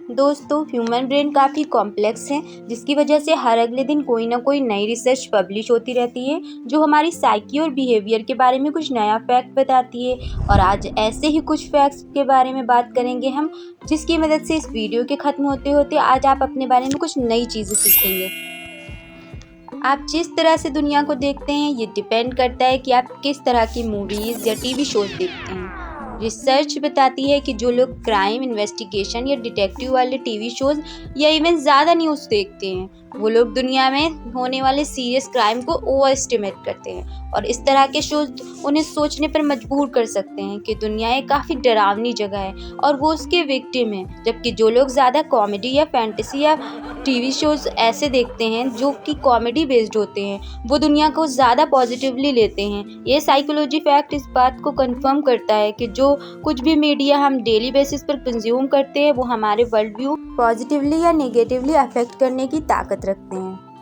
दोस्तों, human brain काफ़ी complex है, जिसकी वजह से हर अगले दिन कोई ना कोई नई रिसर्च पब्लिश होती रहती है जो हमारी साइकी और बिहेवियर के बारे में कुछ नया फैक्ट बताती है। और आज ऐसे ही कुछ फैक्ट्स के बारे में बात करेंगे हम, जिसकी मदद से इस वीडियो के ख़त्म होते होते आज आप अपने बारे में कुछ नई चीज़ें सीखेंगे। आप जिस तरह से दुनिया को देखते हैं ये डिपेंड करता है कि आप किस तरह की मूवीज़ या टीवी शोज़ देखते हैं। रिसर्च बताती है कि जो लोग क्राइम इन्वेस्टिगेशन या डिटेक्टिव वाले टीवी शोज़ या इवन ज़्यादा न्यूज़ देखते हैं, वो लोग दुनिया में होने वाले सीरियस क्राइम को ओवर एस्टिमेट करते हैं। और इस तरह के शोज़ उन्हें सोचने पर मजबूर कर सकते हैं कि दुनिया एक काफ़ी डरावनी जगह है और वो उसके विक्टिम हैं। जबकि जो लोग ज़्यादा कॉमेडी या फैंटेसी या टीवी शोज़ ऐसे देखते हैं जो कि कॉमेडी बेस्ड होते हैं, वो दुनिया को ज़्यादा पॉजिटिवली लेते हैं। ये साइकोलॉजी फैक्ट इस बात को कंफर्म करता है कि जो कुछ भी मीडिया हम डेली बेसिस पर कंज्यूम करते हैं वो हमारे वर्ल्ड व्यू पॉजिटिवली या नेगेटिवली अफेक्ट करने की ताकत रखते हैं।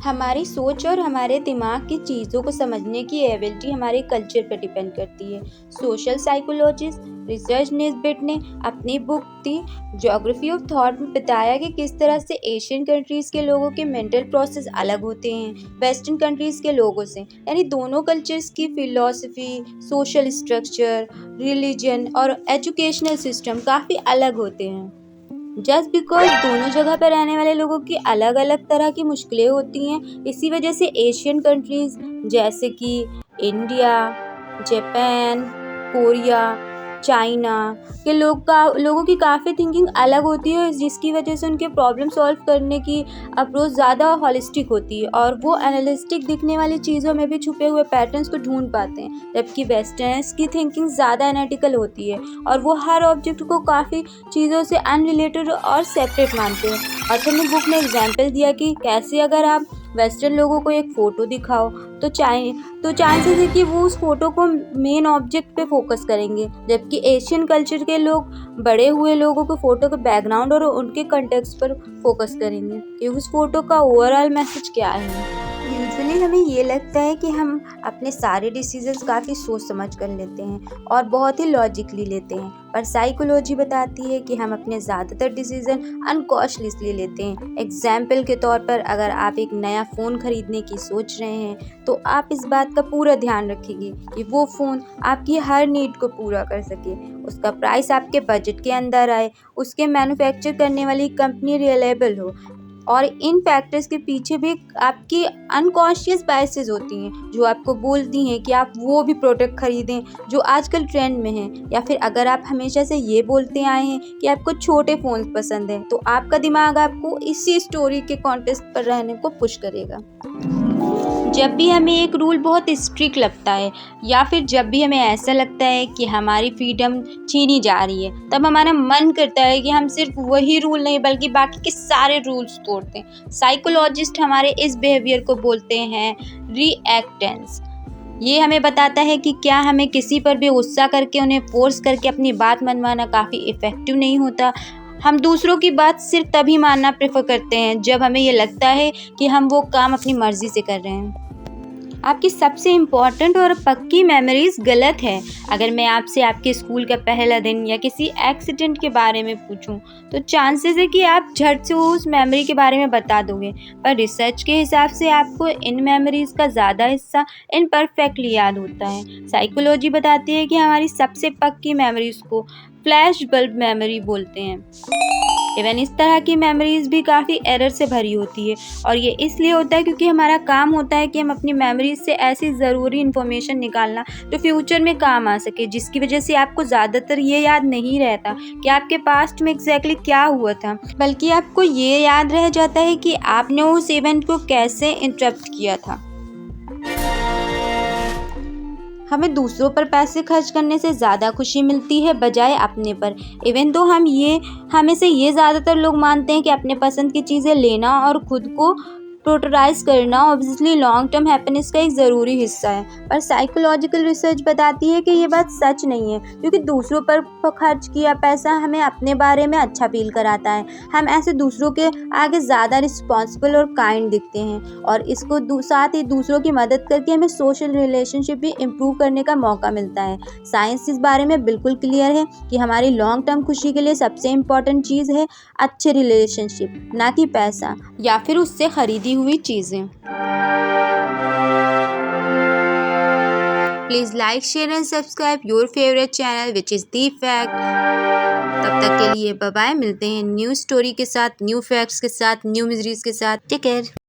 हमारी सोच और हमारे दिमाग की चीज़ों को समझने की एबिलिटी हमारे कल्चर पर डिपेंड करती है। सोशल साइकोलॉजिस्ट रिसर्च निस्बेट ने अपनी book the geography of thought में बताया कि किस तरह से एशियन कंट्रीज़ के लोगों के मेंटल प्रोसेस अलग होते हैं वेस्टर्न कंट्रीज़ के लोगों से। यानी दोनों कल्चर्स की फिलॉसफी, सोशल स्ट्रक्चर, रिलीजन और एजुकेशनल सिस्टम काफ़ी अलग होते हैं। जस्ट बिकॉज दोनों जगह पर रहने वाले लोगों की अलग अलग तरह की मुश्किलें होती हैं, इसी वजह से एशियन कंट्रीज़ जैसे कि इंडिया, जापान, कोरिया, चाइना के लोगों की काफ़ी थिंकिंग अलग होती है, जिसकी वजह से उनके प्रॉब्लम सॉल्व करने की अप्रोच ज़्यादा हॉलिस्टिक होती है और वो एनालिस्टिक दिखने वाली चीज़ों में भी छुपे हुए पैटर्न्स को ढूंढ पाते हैं। जबकि वेस्टर्नर्स की थिंकिंग ज़्यादा एनालिटिकल होती है और वो हर ऑब्जेक्ट को काफ़ी चीज़ों से अनरिलेटेड और सेपरेट मानते हैं। ऑथर ने बुक में एग्जाम्पल दिया कि कैसे अगर आप वेस्टर्न लोगों को एक फ़ोटो दिखाओ तो चांसेस है कि वो उस फोटो को मेन ऑब्जेक्ट पे फोकस करेंगे, जबकि एशियन कल्चर के लोग बड़े हुए लोगों को फ़ोटो के बैकग्राउंड और उनके कंटेक्स्ट पर फोकस करेंगे कि उस फोटो का ओवरऑल मैसेज क्या है। यूजुअली हमें ये लगता है कि हम अपने सारे डिसीजंस काफ़ी सोच समझ कर लेते हैं और बहुत ही लॉजिकली लेते हैं, पर साइकोलॉजी बताती है कि हम अपने ज़्यादातर डिसीजन अनकॉन्शियसली लेते हैं। एग्जाम्पल के तौर पर अगर आप एक नया फ़ोन खरीदने की सोच रहे हैं तो आप इस बात का पूरा ध्यान रखेंगे कि वो फ़ोन आपकी हर नीड को पूरा कर सके, उसका प्राइस आपके बजट के अंदर आए, उसके मैन्युफैक्चर करने वाली कंपनी रिलायबल हो। और इन फैक्टर्स के पीछे भी आपकी अनकॉन्शियस बायसेस होती हैं जो आपको बोलती हैं कि आप वो भी प्रोडक्ट खरीदें जो आजकल ट्रेंड में है, या फिर अगर आप हमेशा से ये बोलते आए हैं कि आपको छोटे फ़ोन पसंद हैं तो आपका दिमाग आपको इसी स्टोरी के कॉन्टेक्स्ट पर रहने को पुश करेगा। जब भी हमें एक रूल बहुत स्ट्रिक्ट लगता है या फिर जब भी हमें ऐसा लगता है कि हमारी फ्रीडम छीनी जा रही है, तब हमारा मन करता है कि हम सिर्फ वही रूल नहीं बल्कि बाकी के सारे रूल्स तोड़ दें। साइकोलॉजिस्ट हमारे इस बिहेवियर को बोलते हैं रिएक्टेंस। ये हमें बताता है कि क्या हमें किसी पर भी गुस्सा करके उन्हें फोर्स करके अपनी बात मनवाना काफ़ी इफ़ेक्टिव नहीं होता। हम दूसरों की बात सिर्फ तभी मानना प्रेफर करते हैं जब हमें ये लगता है कि हम वो काम अपनी मर्ज़ी से कर रहे हैं। आपकी सबसे इम्पॉर्टेंट और पक्की मेमोरीज गलत है। अगर मैं आपसे आपके स्कूल का पहला दिन या किसी एक्सीडेंट के बारे में पूछूं तो चांसेस है कि आप झट से उस मेमोरी के बारे में बता दोगे, पर रिसर्च के हिसाब से आपको इन मेमोरीज का ज़्यादा हिस्सा इनपरफेक्टली याद होता है। साइकोलॉजी बताती है कि हमारी सबसे पक्की मेमोरीज को फ्लैश बल्ब मेमोरी बोलते हैं। इवन इस तरह की मेमोरीज भी काफ़ी एरर से भरी होती है और ये इसलिए होता है क्योंकि हमारा काम होता है कि हम अपनी मेमोरीज से ऐसी ज़रूरी इन्फॉर्मेशन निकालना जो फ्यूचर में काम आ सके, जिसकी वजह से आपको ज़्यादातर ये याद नहीं रहता कि आपके पास्ट में एग्जैक्टली क्या हुआ था, बल्कि आपको ये याद रह जाता है कि आपने उस इवेंट को कैसे इंटरप्ट किया था। हमें दूसरों पर पैसे खर्च करने से ज़्यादा खुशी मिलती है बजाय अपने पर। इवन तो हमें से ये ज़्यादातर लोग मानते हैं कि अपने पसंद की चीज़ें लेना और खुद को प्रोटोटाइज करना ऑब्वियसली लॉन्ग टर्म हैप्पीनेस का एक ज़रूरी हिस्सा है, पर साइकोलॉजिकल रिसर्च बताती है कि ये बात सच नहीं है, क्योंकि दूसरों पर खर्च किया पैसा हमें अपने बारे में अच्छा फील कराता है। हम ऐसे दूसरों के आगे ज़्यादा रिस्पॉन्सिबल और काइंड दिखते हैं, और इसको साथ ही दूसरों की मदद करके हमें सोशल रिलेशनशिप भी इम्प्रूव करने का मौका मिलता है। साइंस इस बारे में बिल्कुल क्लियर है कि हमारी लॉन्ग टर्म खुशी के लिए सबसे इम्पॉर्टेंट चीज़ है अच्छे रिलेशनशिप, ना कि पैसा या फिर उससे खरीदी हुई चीज़ें। Please like, share and subscribe your favourite channel which is the fact. तब तक के लिए बाय बाय, मिलते हैं न्यू स्टोरी के साथ, न्यू फैक्ट्स के साथ, न्यू मिजरीज के साथ। Take care.